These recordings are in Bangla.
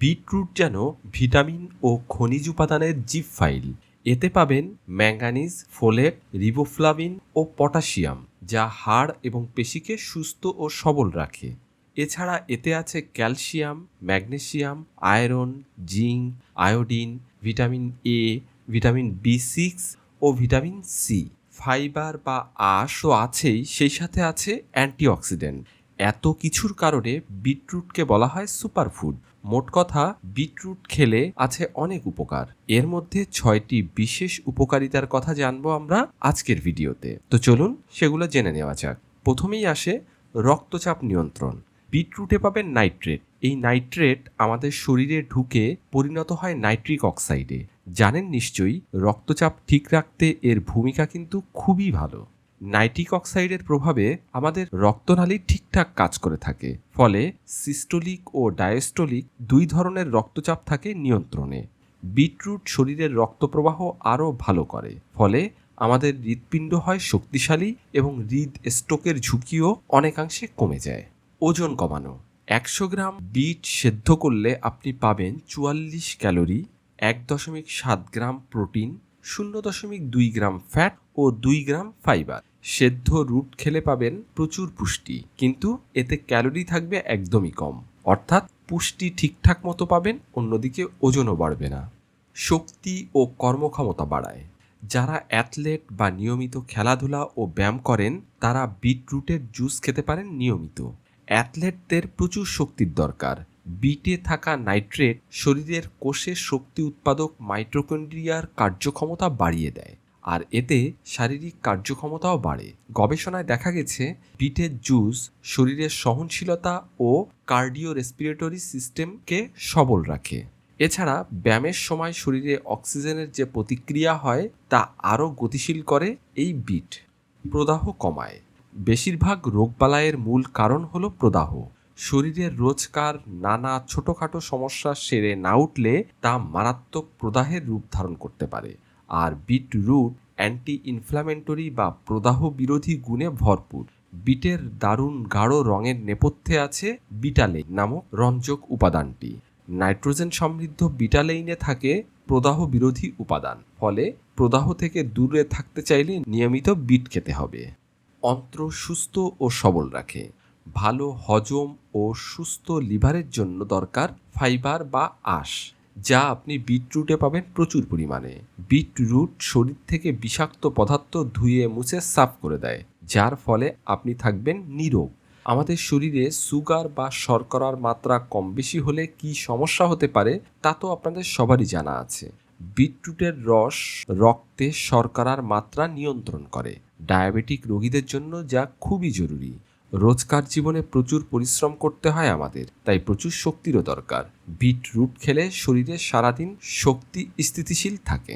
বিটরুট যেন ভিটামিন ও খনিজ উপাদানের জিপ ফাইল। এতে পাবেন ম্যাঙ্গানিজ, ফোলেট, রিবোফ্লাভিন ও পটাশিয়াম, যা হাড় এবং পেশিকে সুস্থ ও সবল রাখে। এছাড়া এতে আছে calcium, magnesium, iron, zinc, iodine, vitamin A, vitamin বি6 ও ভিটামিন সি। ফাইবার বা আঁশও আছেই, সেই সাথে আছে অ্যান্টিঅক্সিডেন্ট। এত কিছুর কারণে বিটরুটকে বলা হয় সুপারফুড। মোট কথা, বিটরুট খেলে আছে অনেক উপকার। এর মধ্যে 6টি বিশেষ উপকারিতার কথা জানবো আমরা আজকের ভিডিওতে। তো চলুন সেগুলো জেনে নেওয়া যাক। প্রথমেই আসে রক্তচাপ নিয়ন্ত্রণ। বিটরুটে পাবেন নাইট্রেট। এই নাইট্রেট আমাদের শরীরে ঢুকে পরিণত হয় নাইট্রিক অক্সাইডে। জানেন নিশ্চয়ই, রক্তচাপ ঠিক রাখতে এর ভূমিকা কিন্তু খুবই ভালো। নাইট্রিক অক্সাইডের প্রভাবে আমাদের রক্তনালী ঠিকঠাক কাজ করে থাকে, ফলে সিস্টোলিক ও ডায়াস্টোলিক দুই ধরনের রক্তচাপ থাকে নিয়ন্ত্রণে। বিটরুট শরীরের রক্তপ্রবাহ আরও ভালো করে, ফলে আমাদের হৃৎপিণ্ড হয় শক্তিশালী এবং স্ট্রোকের ঝুঁকিও অনেকাংশে কমে যায়। ওজন কমানো। 100 গ্রাম বিট সেদ্ধ করলে আপনি পাবেন 44 calorie, 1.7 gram protein, 0.2 gram fat ও 2 গ্রাম ফাইবার। সেদ্ধ রুট খেলে পাবেন প্রচুর পুষ্টি, কিন্তু এতে ক্যালোরি থাকবে একদমই কম, অর্থাৎ পুষ্টি ঠিকঠাক মতো পাবেন, অন্যদিকে ওজনও বাড়বে না। শক্তি ও কর্মক্ষমতা বাড়ায়। যারা অ্যাথলেট বা নিয়মিত খেলাধুলা ও ব্যায়াম করেন, তারা বিটরুটের জুস খেতে পারেন নিয়মিত। অ্যাথলেটদের প্রচুর শক্তির দরকার। বিটে থাকা নাইট্রেট শরীরের কোষের শক্তি উৎপাদক মাইটোকন্ড্রিয়ার কার্যক্ষমতা বাড়িয়ে দেয়, আর এতে শারীরিক কার্যক্ষমতাও বাড়ে। গবেষণায় দেখা গেছে বিটের জুস শরীরের সহনশীলতা ও কার্ডিও রেসপিরেটরি সিস্টেমকে সবল রাখে। এছাড়া ব্যায়ামের সময় শরীরে অক্সিজেনের যে প্রতিক্রিয়া হয় তা আরও গতিশীল করে এই বিট। প্রদাহ কমায়। বেশিরভাগ রোগবালাইয়ের মূল কারণ হলো প্রদাহ। শরীরের রোজকার নানা ছোটোখাটো সমস্যা সেরে না উঠলে তা মারাত্মক প্রদাহের রূপ ধারণ করতে পারে। আর বিটরুট অ্যান্টি ইনফ্ল্যামেটরি বা প্রদাহ বিরোধী গুণে ভরপুর। বিটের দারুণ গাঢ় রঙের নেপথ্যে আছে বিটালেইন নামক রঞ্জক উপাদানটি। নাইট্রোজেন সমৃদ্ধ বিটালেইনে থাকে প্রদাহ বিরোধী উপাদান, ফলে প্রদাহ থেকে দূরে থাকতে চাইলে নিয়মিত বিট খেতে হবে। অন্ত্র সুস্থ ও সবল রাখে। ভালো হজম ও সুস্থ লিভারের জন্য দরকার ফাইবার বা আঁশ, যা আপনি বিটরুটে পাবেন প্রচুর পরিমাণে। বিটরুট শরীর থেকে বিষাক্ত পদার্থ ধুয়ে মুছে সাফ করে দেয়, যার ফলে আপনি থাকবেন নিরোগ। আমাদের শরীরে সুগার বা শর্করার মাত্রা কম বেশি হলে কি সমস্যা হতে পারে তা তো আপনাদের সবারই জানা আছে। বিটরুটের রস রক্তে শর্করার মাত্রা নিয়ন্ত্রণ করে, ডায়াবেটিক রোগীদের জন্য যা খুবই জরুরি। রোজকার জীবনে প্রচুর পরিশ্রম করতে হয় আমাদের, তাই প্রচুর শক্তিরও দরকার। বিটরুট খেলে শরীরে সারাদিন শক্তি স্থিতিশীল থাকে।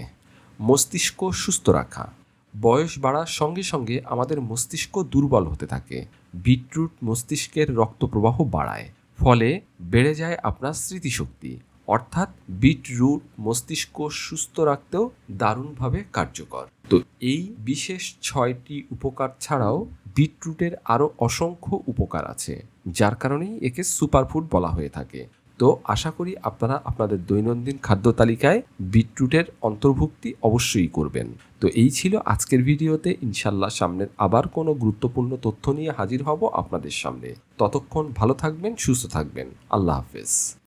মস্তিষ্ক সুস্থ রাখা। বয়স বাড়ার সঙ্গে সঙ্গে আমাদের মস্তিষ্ক দুর্বল হতে থাকে। বিটরুট মস্তিষ্কের রক্তপ্রবাহ বাড়ায়, ফলে বেড়ে যায় আপনার স্মৃতিশক্তি। অর্থাৎ বিটরুট মস্তিষ্ক সুস্থ রাখতেও দারুণভাবে কার্যকর। তো এই বিশেষ 6টি উপকার ছাড়াও বিটরুটের আরও অসংখ্য উপকার আছে, যার কারণেই একে সুপারফুড বলা হয়ে থাকে। তো আশা করি আপনারা আপনাদের দৈনন্দিন খাদ্য তালিকায় বিটরুটের অন্তর্ভুক্তি অবশ্যই করবেন। তো এই ছিল আজকের ভিডিওতে। ইনশাল্লাহ সামনের আবার কোনো গুরুত্বপূর্ণ তথ্য নিয়ে হাজির হব আপনাদের সামনে। ততক্ষণ ভালো থাকবেন, সুস্থ থাকবেন। আল্লাহ হাফেজ।